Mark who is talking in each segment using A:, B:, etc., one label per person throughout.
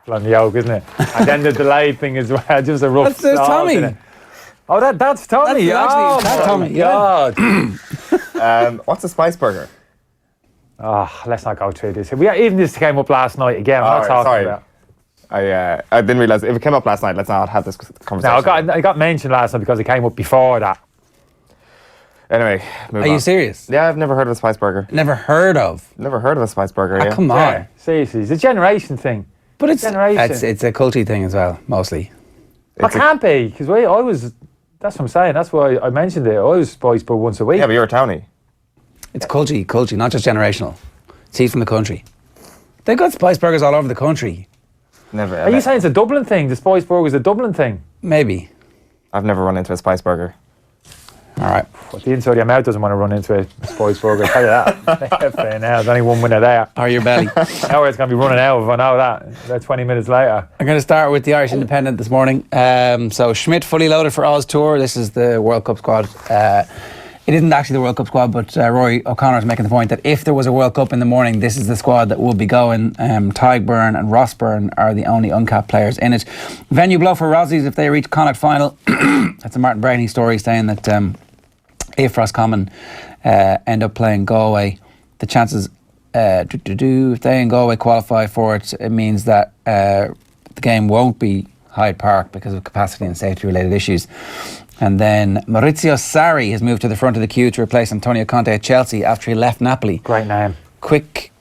A: on the yoke, isn't it? And then the delayed thing as well, just a rough
B: That's Tommy.
A: Isn't it? Oh, that's Tommy.
B: That's Tommy.
A: God.
C: What's a spice burger?
A: Oh, let's not go through this. Even this came up last night again. We're not talking about.
C: I didn't realise if it came up last night. Let's not have this conversation.
A: No, I got mentioned last night because it came up before that.
C: Anyway,
B: Are you serious?
C: Yeah, I've never heard of a spice burger.
B: Never heard of.
C: Never heard of a spice burger.
B: Oh,
C: yeah.
B: come on.
A: Yeah, seriously, it's a generation thing.
B: But it's a culty thing as well, mostly.
A: It can't be, because I was. That's what I'm saying. That's why I mentioned it. I was spice burger once a week.
C: Yeah, but you're a townie.
B: It's culty, not just generational. See from the country. They've got spice burgers all over the country.
C: Never.
A: Are you saying it's a Dublin thing? The spice burger is a Dublin thing?
B: Maybe.
C: I've never run into a spice burger.
B: All right.
A: But the inside of your mouth doesn't want to run into a spice burger. I'll tell you that. Fair now. There's only one winner there.
B: Or your belly.
A: Now it's going to be running out if I know that. About 20 minutes later.
B: I'm going to start with the Irish Independent this morning. So Schmidt fully loaded for Oz Tour. This is the World Cup squad. It isn't actually the World Cup squad, but Rory O'Connor's making the point that if there was a World Cup in the morning, this is the squad that would be going. Tadhg Byrne and Ross Byrne are the only uncapped players in it. Venue blow for Rossies if they reach Connacht final. That's a Martin Brahney story saying that if Roscommon end up playing Galway, the chances if they and Galway qualify for it, it means that the game won't be Hyde Park because of capacity and safety related issues. And then Maurizio Sarri has moved to the front of the queue to replace Antonio Conte at Chelsea after he left Napoli.
A: Great name.
B: Quick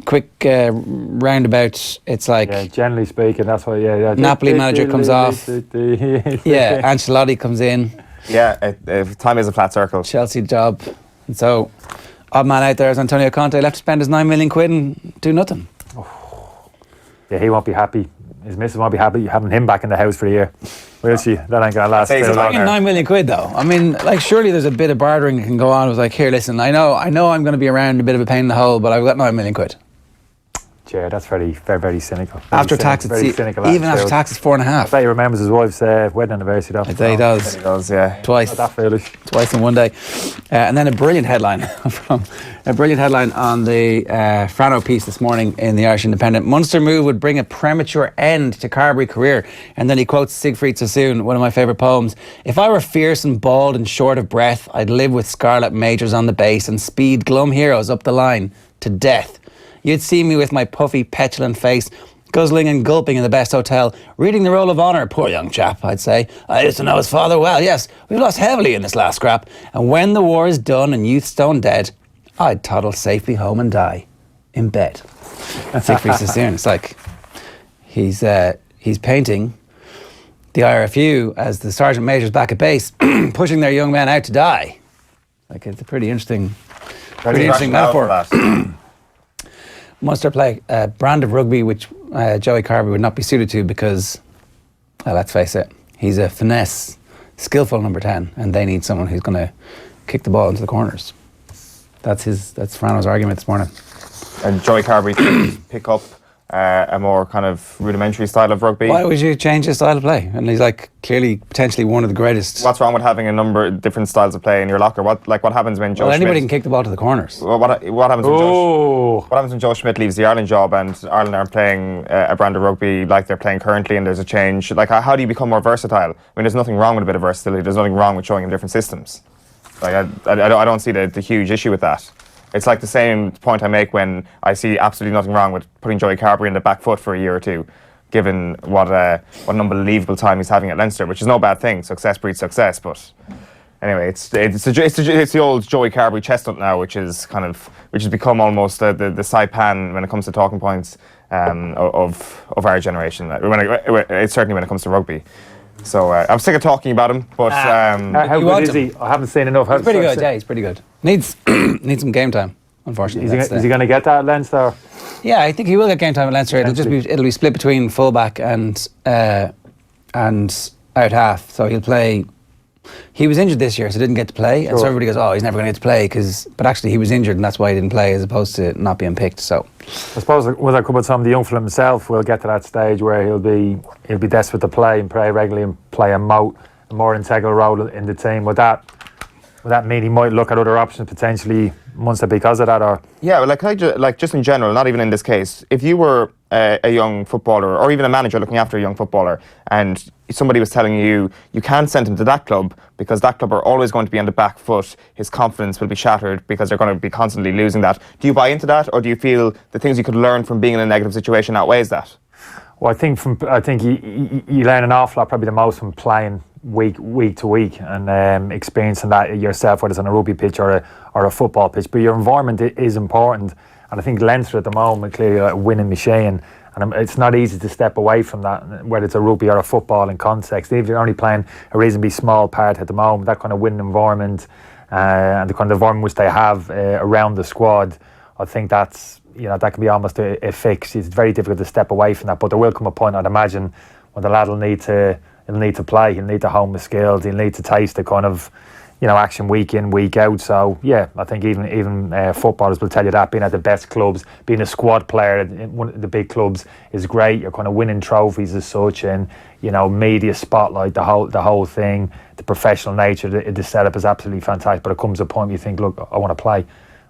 B: roundabout. It's like,
A: yeah, generally speaking, that's why. Yeah.
B: Napoli manager comes off. Yeah, Ancelotti comes in.
C: Yeah, time is a flat circle.
B: Chelsea job. And so, odd man out there is Antonio Conte, left to spend his 9 million quid and do nothing.
A: Yeah, he won't be happy. His missus won't be happy having him back in the house for a year. Will she? That ain't going to last too long.
B: 9 million quid though. I mean, like, surely there's a bit of bartering that can go on. It was like, here, listen, I know I'm going to be around a bit of a pain in the hole, but I've got 9 million quid.
A: Yeah, that's very, very, very cynical.
B: After tax, even after tax, it's 4.5.
A: I bet he remembers his wife's wedding anniversary.
B: I bet he does.
C: He does, yeah.
B: Twice.
A: Not that foolish.
B: Twice in one day. And then a brilliant headline on the Frano piece this morning in the Irish Independent. Munster move would bring a premature end to Carbery career. And then he quotes Siegfried Sassoon, one of my favourite poems. If I were fierce and bald and short of breath, I'd live with scarlet majors on the base and speed glum heroes up the line to death. You'd see me with my puffy, petulant face, guzzling and gulping in the best hotel, reading the roll of honour. Poor young chap, I'd say. I used to know his father well. Yes, we've lost heavily in this last scrap. And when the war is done and youth stone dead, I'd toddle safely home and die in bed. Siegfried Sassoon. It's like he's painting the IRFU as the sergeant majors back at base, pushing their young men out to die. Like, it's a pretty interesting metaphor. Munster play a brand of rugby which Joey Carbery would not be suited to because, well, let's face it, he's a finesse, skillful number 10, and they need someone who's going to kick the ball into the corners. That's Frano's argument this morning.
C: And Joey Carbery could pick up a more kind of rudimentary style of rugby.
B: Why would you change his style of play? And he's like clearly potentially one of the greatest.
C: What's wrong with having a number of different styles of play in your locker? What happens when Joe Schmidt...
B: anybody can kick the ball to the corners.
C: Well, what happens when Joe Schmidt leaves the Ireland job and Ireland are playing a brand of rugby like they're playing currently, and there's a change? Like, how do you become more versatile? I mean, there's nothing wrong with a bit of versatility. There's nothing wrong with showing him different systems. Like, I don't see the huge issue with that. It's like the same point I make when I see absolutely nothing wrong with putting Joey Carbery in the back foot for a year or two, given what an unbelievable time he's having at Leinster, which is no bad thing. Success breeds success, but anyway, it's the old Joey Carbery chestnut now, which has become almost the saipan when it comes to talking points of our generation. It's certainly when it comes to rugby. So I'm sick of talking about him, but
A: how good is he? I haven't seen enough.
B: He's pretty good. Yeah, he's pretty good. Needs some game time, unfortunately.
A: Is he going to get that at Leinster?
B: Yeah, I think he will get game time at Leinster. It'll be split between fullback and out half. So he'll play. He was injured this year, so didn't get to play. And so everybody goes, "Oh, he's never going to get to play," but actually he was injured, and that's why he didn't play, as opposed to not being picked. So
A: I suppose with a couple of some of the young fella himself, we'll get to that stage where he'll be desperate to play and play regularly and play a more integral role in the team. Would that mean he might look at other options potentially Munster because of that? Or
C: yeah, just in general, not even in this case. If you were a young footballer, or even a manager looking after a young footballer, and somebody was telling you can't send him to that club because that club are always going to be on the back foot, his confidence will be shattered because they're going to be constantly losing that. Do you buy into that, or do you feel the things you could learn from being in a negative situation outweighs that?
A: Well, I think you learn an awful lot, probably the most, from playing week to week and experiencing that yourself, whether it's on a rugby pitch or a football pitch. But your environment is important, and I think Leinster at the moment clearly a winning machine, and it's not easy to step away from that, whether it's a rugby or a football in context. Even if you're only playing a reasonably small part at the moment, that kind of winning environment and the kind of environment which they have around the squad, I think that's, that can be almost a fix. It's very difficult to step away from that, but there will come a point, I'd imagine, when the lad will need to play, he'll need to hone the skills, he'll need to taste the kind of action week in, week out. So yeah, I think even footballers will tell you that being at the best clubs, being a squad player in one of the big clubs is great. You're kind of winning trophies as such, and media spotlight, the whole thing, the professional nature, the setup is absolutely fantastic. But it comes a point where you think, look, I want to play.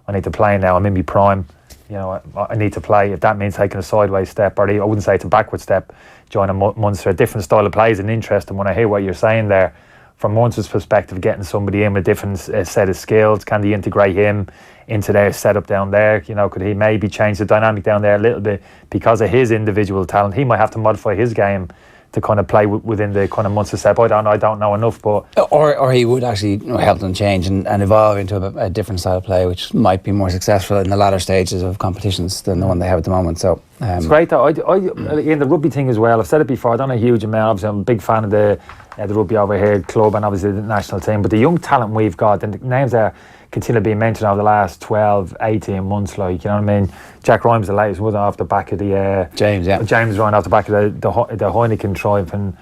A: I need to play now. I'm in my prime. I need to play. If that means taking a sideways step, or I wouldn't say it's a backward step, joining Munster, a different style of play is an interesting one. I hear what you're saying there. From Munster's perspective, getting somebody in with a different set of skills, can they integrate him into their setup down there? Could he maybe change the dynamic down there a little bit because of his individual talent? He might have to modify his game to kind of play within the kind of Munster setup. I don't know enough, but
B: or he would actually help them change and evolve into a different style of play, which might be more successful in the latter stages of competitions than the one they have at the moment. So
A: it's great though. In the rugby thing as well, I've said it before, I don't know a huge amount. Obviously, I'm a big fan of the rugby over here club and obviously the national team, but the young talent we've got, and the names there continue being mentioned over the last 12, 18 months, you know what I mean? Jack Ryan's the latest one off the back of the
B: James
A: Ryan off the back of the Heineken triumph, and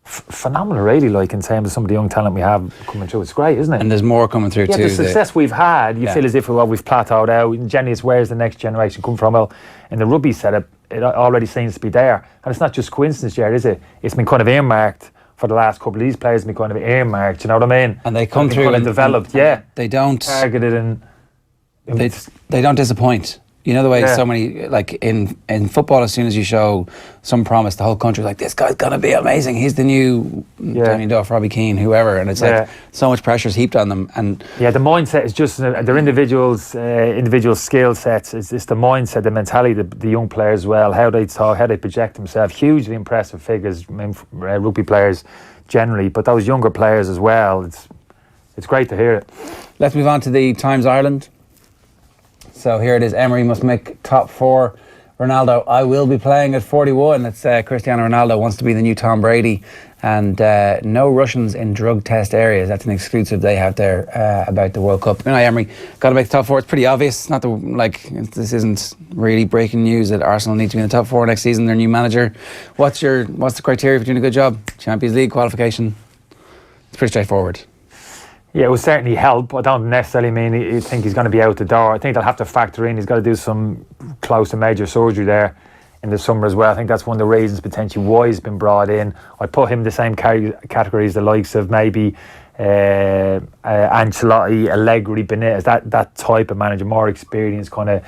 A: phenomenal really, in terms of some of the young talent we have coming through. It's great, isn't it?
B: And there's more coming through too.
A: The success we've had, you feel as if we've plateaued out. Generally, it's where's the next generation come from? Well, in the rugby setup, it already seems to be there, and it's not just coincidence, Jared, is it? It's been kind of earmarked for the last couple of these players, been kind of earmarked, you know what I mean?
B: And they come through
A: and developed,
B: they don't
A: targeted and
B: they don't disappoint. You know the way so many, in football, as soon as you show some promise, the whole country's like, this guy's gonna be amazing. He's the new Damien Duff, Robbie Keane, whoever, and it's like so much pressure is heaped on them. And
A: the mindset is just their individual skill sets. It's the mindset, the mentality, the young players as well, how they talk, how they project themselves. Hugely impressive figures, rugby players generally, but those younger players as well. It's great to hear it.
B: Let's move on to the Times Ireland. So here it is. Emery must make top four. Ronaldo, I will be playing at 41. It's Cristiano Ronaldo wants to be the new Tom Brady, and no Russians in drug test areas. That's an exclusive they have there about the World Cup. Unai Emery got to make the top four. It's pretty obvious. Not this isn't really breaking news that Arsenal need to be in the top four next season. Their new manager. What's the criteria for doing a good job? Champions League qualification. It's pretty straightforward.
A: Yeah, it will certainly help. I don't necessarily mean you think he's going to be out the door. I think they'll have to factor in he's got to do some close to major surgery there in the summer as well. I think that's one of the reasons potentially why he's been brought in. I put him in the same category as the likes of maybe Ancelotti, Allegri, Benitez, that type of manager, more experienced, kind of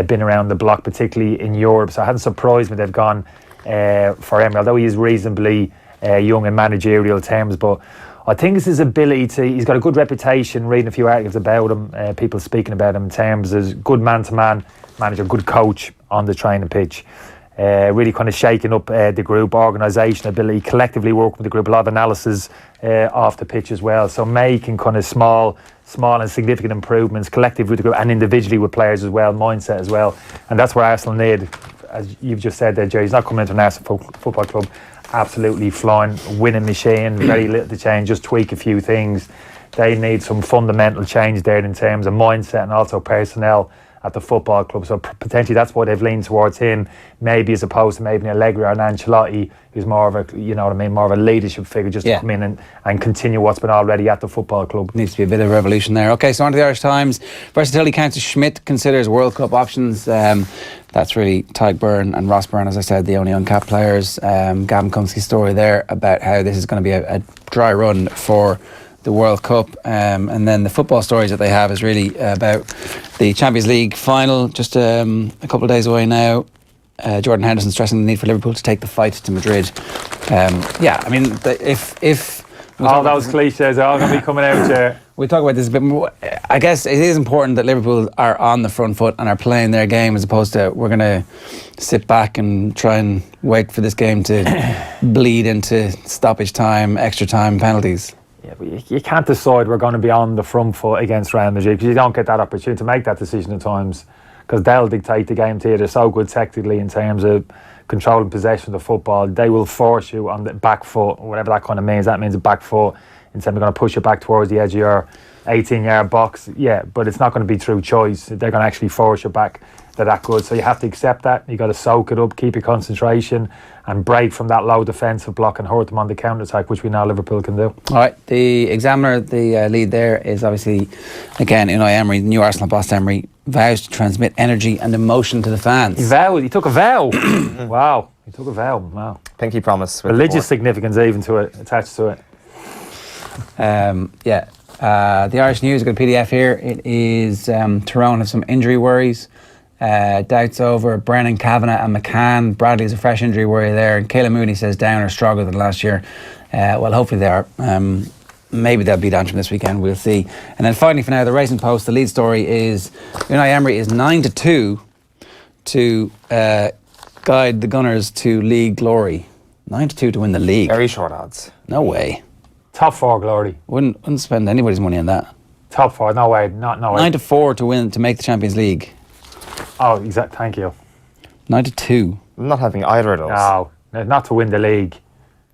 A: been around the block, particularly in Europe. So it hadn't surprised me they've gone for Emery, although he is reasonably young in managerial terms. But I think it's his ability he's got a good reputation, reading a few articles about him, people speaking about him in terms as good man-to-man manager, good coach on the training pitch. Really kind of shaking up the group, organisation ability, collectively working with the group, a lot of analysis off the pitch as well. So making kind of small and significant improvements collectively with the group and individually with players as well, mindset as well. And that's where Arsenal need, as you've just said there, Jerry, he's not coming into an Arsenal football club absolutely flying, winning machine, very little to change, just tweak a few things. They need some fundamental change there in terms of mindset and also personnel at the football club. So potentially that's why they've leaned towards him, maybe as opposed to maybe an Allegri or an Ancelotti, who's more of a, you know what I mean, more of a leadership figure, just to come in and continue what's been already at the football club.
B: Needs to be a bit of a revolution there. Okay, so on to the Irish Times. Versatility Councillor Schmidt considers World Cup options. That's really Tyke Byrne and Ross Byrne, as I said, the only uncapped players. Gavin Cumsky's story there about how this is going to be a dry run for the World Cup, and then the football stories that they have is really about the Champions League final, just a couple of days away now. Jordan Henderson stressing the need for Liverpool to take the fight to Madrid. Yeah, I mean, if
A: all those cliches are all going to be coming out here.
B: we'll talk about this a bit more. I guess it is important that Liverpool are on the front foot and are playing their game, as opposed to we're going to sit back and try and wait for this game to bleed into stoppage time, extra time, penalties.
A: Yeah, but you can't decide we're going to be on the front foot against Real Madrid, because you don't get that opportunity to make that decision at times, because they'll dictate the game to you. They're so good tactically in terms of controlling possession of the football. They will force you on the back foot, whatever that kind of means. That means a back foot. Instead, they're going to push you back towards the edge of your 18-yard box. Yeah, but it's not going to be through choice. They're going to actually force you back. They're that good. So you have to accept that. You got to soak it up, keep your concentration, and break from that low defensive block and hurt them on the counter-attack, which we know Liverpool can do.
B: All right, the Examiner, the lead there is obviously, again, Unai Emery, the new Arsenal boss Emery, vows to transmit energy and emotion to the fans.
A: He took a vow. Wow, he took a vow. Wow.
C: Pinky promise.
A: Religious significance even to it, attached to it.
B: The Irish News, I've got a PDF here. It is Tyrone have some injury worries. Doubts over Brennan, Kavanagh and McCann. Bradley is a fresh injury worry there. And Kayla Mooney says down or stronger than last year. Well, hopefully they are. Maybe they'll beat Antrim this weekend. We'll see. And then finally, for now, the Racing Post. The lead story is Unai Emery is 9-2 to guide the Gunners to league glory. 9-2 to win the league.
C: Very short odds.
B: No way.
A: Top four glory.
B: Wouldn't spend anybody's money on that.
A: Top four. No way. No way.
B: 9-4 to win, to make the Champions League.
A: Oh, exact. Thank you.
B: 9-2.
C: I'm not having either of those.
A: No, not to win the league.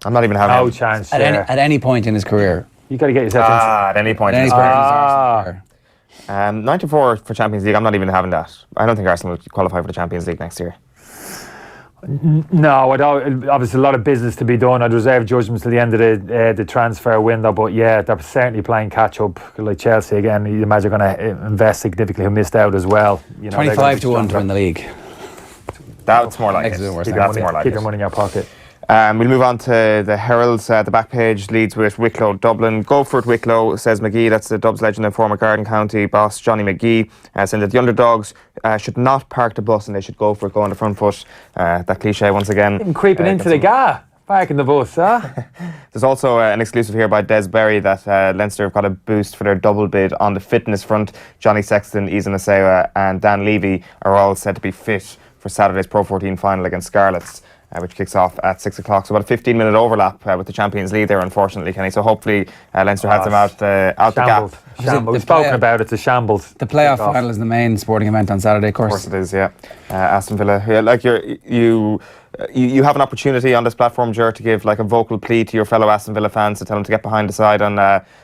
C: I'm not even having
A: No chance.
B: At any point in his career.
A: You got to get yourself into.
C: at any point.
B: At any
C: in
B: point in
C: his
B: his
C: career.
B: Arsenal career.
C: 94 for Champions League. I'm not even having that. I don't think Arsenal will qualify for the Champions League next year.
A: No, I don't. Obviously, a lot of business to be done. I'd reserve judgments till the end of the transfer window. But yeah, they're certainly playing catch up. Like Chelsea again, you imagine going to invest significantly. Who missed out as well.
B: 25-1 to win the league.
C: That's more like it.
B: Makes it worse.
C: That's more like
A: Keep
C: it.
A: your money in your pocket.
C: We'll move on to the Herald's. The back page leads with Wicklow, Dublin. Go for it, Wicklow, says McGee. That's the Dubs legend and former Garden County boss, Johnny McGee, saying that the underdogs should not park the bus and they should go for it, go on the front foot. That cliche once again.
A: Even creeping into the GA, parking the bus, huh?
C: There's also an exclusive here by Des Berry that Leinster have got a boost for their double bid on the fitness front. Johnny Sexton, Ian Asewa and Dan Levy are all said to be fit for Saturday's Pro 14 final against Scarlets, which kicks off at 6 o'clock. So about a 15-minute overlap with the Champions League there, unfortunately, Kenny. So hopefully Leinster has them out the gap.
A: Shambles. We've spoken about it. It's a shambles.
B: The playoff final is the main sporting event on Saturday, of course.
C: Of course it is, yeah. Aston Villa. Yeah, like you have an opportunity on this platform, Ger, to give like a vocal plea to your fellow Aston Villa fans to tell them to get behind the side on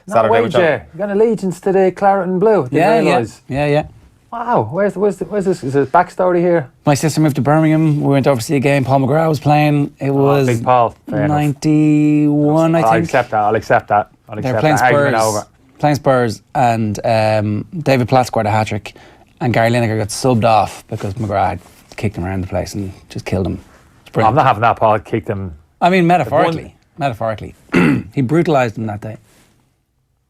C: Saturday.
A: You're going allegiance to the claret and blue.
B: Yeah.
A: Wow, where's this? Is there a backstory here?
B: My sister moved to Birmingham. We went over to see a game. Paul McGrath was playing. It was
A: Big Paul.
B: 91, I think.
A: I'll accept that.
B: They're playing Spurs, and David Platt scored a hat-trick, and Gary Lineker got subbed off because McGrath kicked him around the place and just killed him.
A: I'm not having that. Paul kicked him.
B: I mean, metaphorically. He brutalised him that day.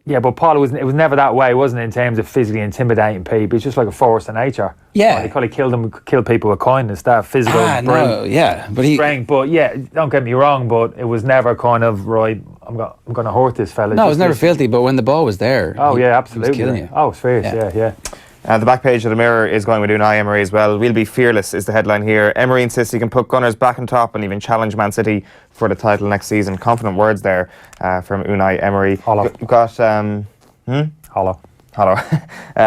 A: Yeah, but Paul, it was never that way, wasn't it, in terms of physically intimidating people? It's just like a force of nature.
B: Yeah.
A: He probably killed people with kindness, that physical
B: no, yeah. But
A: strength. But yeah, don't get me wrong, but it was never kind of, right, I'm going to hurt this fella.
B: No, it was never filthy, but when the ball was there,
A: yeah, absolutely.
B: He was killing you.
A: Oh, it's fierce, yeah.
C: The back page of the Mirror is going with Unai Emery as well. We'll be fearless is the headline here. Emery insists he can put Gunners back on top and even challenge Man City for the title next season. Confident words there from Unai Emery.
A: Hollow.
C: You've got...
A: Hollow.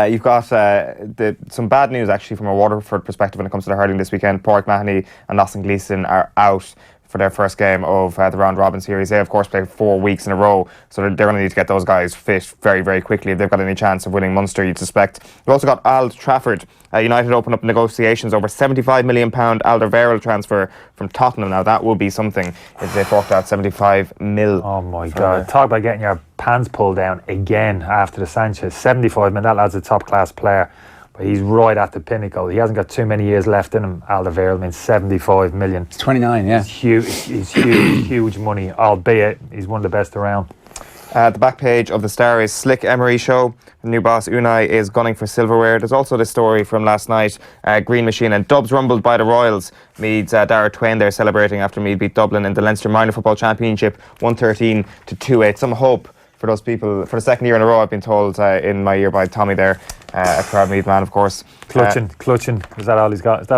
C: You've got some bad news actually from a Waterford perspective when it comes to the hurling this weekend. Pádraig Mahoney and Lawson Gleeson are out for their first game of the round robin series. They of course played 4 weeks in a row, so they're going to need to get those guys fit very, very quickly if they've got any chance of winning Munster, you'd suspect. We've also got Al Trafford. United open up negotiations over £75 million Alderweireld transfer from Tottenham. Now that will be something if they forked out 75 mil.
A: Oh my God, talk about getting your pants pulled down again after the Sanchez. 75 million, that lad's a top class player, but he's right at the pinnacle. He hasn't got too many years left in him. Alderweireld means 75 million.
B: It's 29, yeah.
A: It's huge money, albeit he's one of the best around.
C: The back page of the Star is Slick Emery show. The new boss Unai is gunning for silverware. There's also this story from last night. Green Machine and Dubs rumbled by the Royals. Meads Dara Twain there celebrating after Mead beat Dublin in the Leinster Minor Football Championship 113 to 2-8. Some hope for those people. For the second year in a row, I've been told in my ear by Tommy there, a proud Mead man, of course.
A: Clutching. Is that all he's got?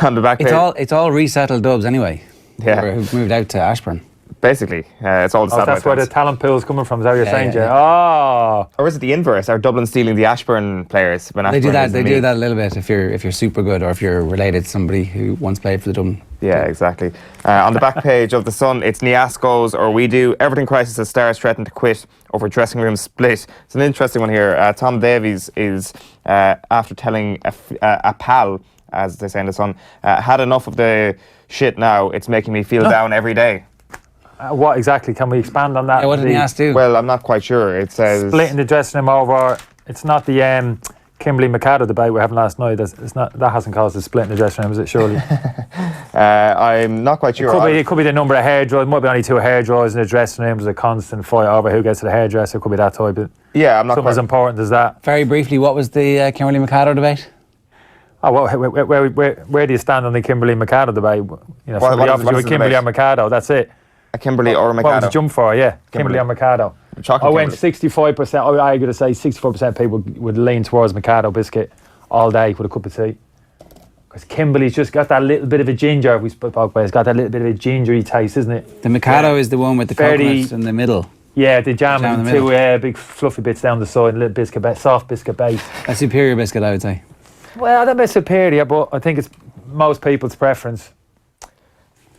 C: On the back page.
B: It's all resettled Dubs anyway.
C: Yeah.
B: Who've moved out to Ashburn.
C: Basically, it's all the
A: That's where the talent pool is coming from. Is that what you're saying, Jay?
B: yeah.
C: Or is it the inverse? Are Dublin stealing the Ashburn players? When
B: They do
C: Ashburn
B: that.
C: is
B: They
C: the
B: do
C: Meath?
B: that a little bit if you're super good or if you're related to somebody who once played for the Dublin.
C: Yeah, exactly. On the back page of The Sun, it's Nias goes or we do. Everton crisis as stars threaten to quit over dressing room split. It's an interesting one here. Tom Davies is, after telling a pal, as they say in The Sun, had enough of the shit now. It's making me feel down every day.
A: What exactly? Can we expand on that?
B: Yeah, what did Nias do?
C: Well, I'm not quite sure. It says...
A: Splitting the dressing room over. It's not the Kimberly Mikado debate we had last night. That hasn't caused a split in the dressing room, is it? Surely.
C: I'm not quite sure.
A: It could be the number of hair dryers. It might be only 2 hair dryers in the dressing room. There's a constant fight over who gets to the hairdresser. It could be that type of.
C: Yeah, I'm not
A: something
C: quite...
A: as important as that.
B: Very briefly, what was the Kimberly Mikado debate?
A: Oh, well, where do you stand on the Kimberly Mikado debate? You know, somebody offers you a Kimberly or Mikado. That's it.
C: A Kimberly or a Mikado?
A: What would you jump for? Yeah, Kimberly or Mikado.
C: Chocolate
A: I went
C: Kimberly.
A: 65%. I got to say 64% of people would lean towards Mikado biscuit all day with a cup of tea. Because Kimberly's just got that little bit of a ginger. We spoke about. It's got that little bit of a gingery taste, isn't it?
B: The Mikado is the one with the coconuts in the middle.
A: Yeah, the jam
B: in
A: and
B: the
A: 2 big fluffy bits down the side, and a little soft biscuit base.
B: A superior biscuit, I would say.
A: Well, that bit superior, but I think it's most people's preference.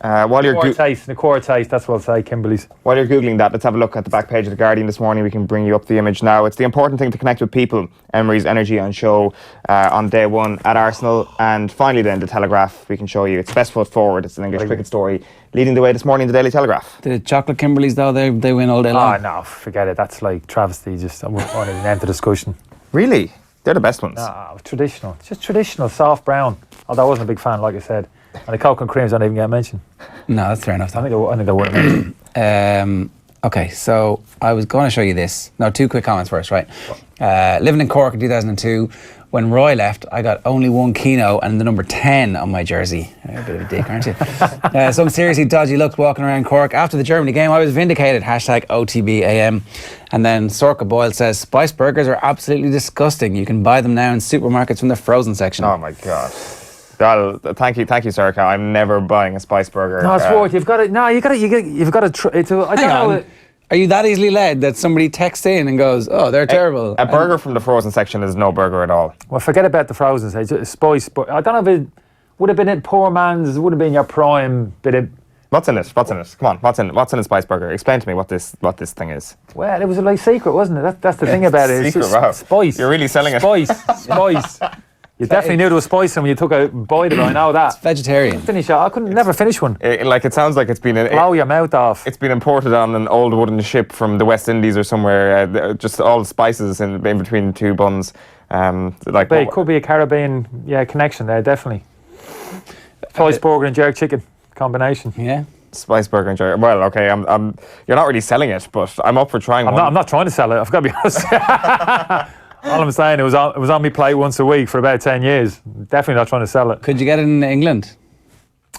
C: While you're
A: The core taste, that's what I'll say, Kimberly's.
C: While you're Googling that, let's have a look at the back page of The Guardian this morning. We can bring you up the image now. It's the important thing to connect with people. Emery's energy on show on day one at Arsenal. And finally then, The Telegraph. We can show you its best foot forward. It's an English cricket story. Leading the way this morning, The Daily Telegraph.
B: The chocolate Kimberleys, though, they win all day long.
A: Oh, no, forget it. That's like travesty. I won't even enter discussion.
C: Really? They're the best ones.
A: No, traditional. It's just traditional, soft brown. Although I wasn't a big fan, like I said. And the Coke and creams don't even get mentioned.
B: No, that's fair enough.
A: I think they wouldn't mention.
B: Okay, so I was going to show you this. No, 2 quick comments first, right? Living in Cork in 2002, when Roy left, I got only 1 Keno and the number 10 on my jersey. A bit of a dick, aren't you? Some seriously dodgy looks walking around Cork. After the Germany game, I was vindicated. #OTBAM. And then Sorka Boyle says, Spice burgers are absolutely disgusting. You can buy them now in supermarkets from the frozen section.
C: Oh my God. Well, thank you, Sarka. I'm never buying a spice burger.
A: No, it's worth. You've got to. No, you've got to. I don't know.
B: Are you that easily led that somebody texts in and goes, "Oh, they're terrible"?
C: A burger from the frozen section is no burger at all.
A: Well, forget about the frozen stage. Spice, but I don't know if it would have been a poor man's. It would have been your prime bit of.
C: What's in it? Come on. What's in a spice burger? Explain to me what this thing is.
A: Well, it was like secret, wasn't it? That's the thing about it. It's
C: Secret,
A: just
C: wow.
A: Spice.
C: You're really selling it.
A: Spice. You definitely knew there was spice when you took a bite of it. I know that.
B: It's vegetarian.
A: Finish it. I couldn't never finish one.
C: It sounds like it's been
A: Blow your mouth off.
C: It's been imported on an old wooden ship from the West Indies or somewhere. Just all the spices in between 2 buns.
A: But it could be a Caribbean connection there, definitely. Spice burger and jerk chicken combination.
B: Yeah.
C: Spice burger and jerk. Well, okay, I'm. You're not really selling it, but I'm up for trying one.
A: I'm not trying to sell it. I've got to be honest. All I'm saying, it was on my plate once a week for about 10 years. Definitely not trying to sell it.
B: Could you get it in England?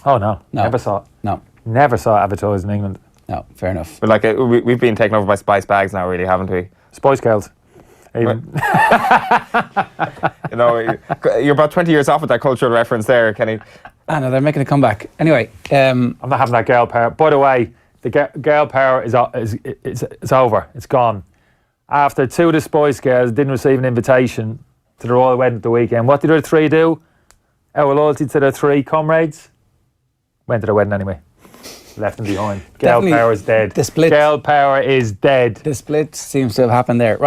A: Oh no. Never saw it.
B: No.
A: Never saw it advertised in England.
B: No, fair enough.
C: But we've been taken over by spice bags now, really, haven't we?
A: Spice Girls. Even.
C: You're about 20 years off with that cultural reference there, Kenny.
B: I know, they're making a comeback. Anyway,
A: I'm not having that girl power. By the way, the girl power is over. It's gone. After 2 of the Spice Girls didn't receive an invitation to the royal wedding at the weekend, what did the 3 do? Our loyalty to their 3 comrades went to the wedding anyway. Left them behind. Girl power is dead.
B: The split.
A: Girl power is dead.
B: The split seems to have happened there. Right.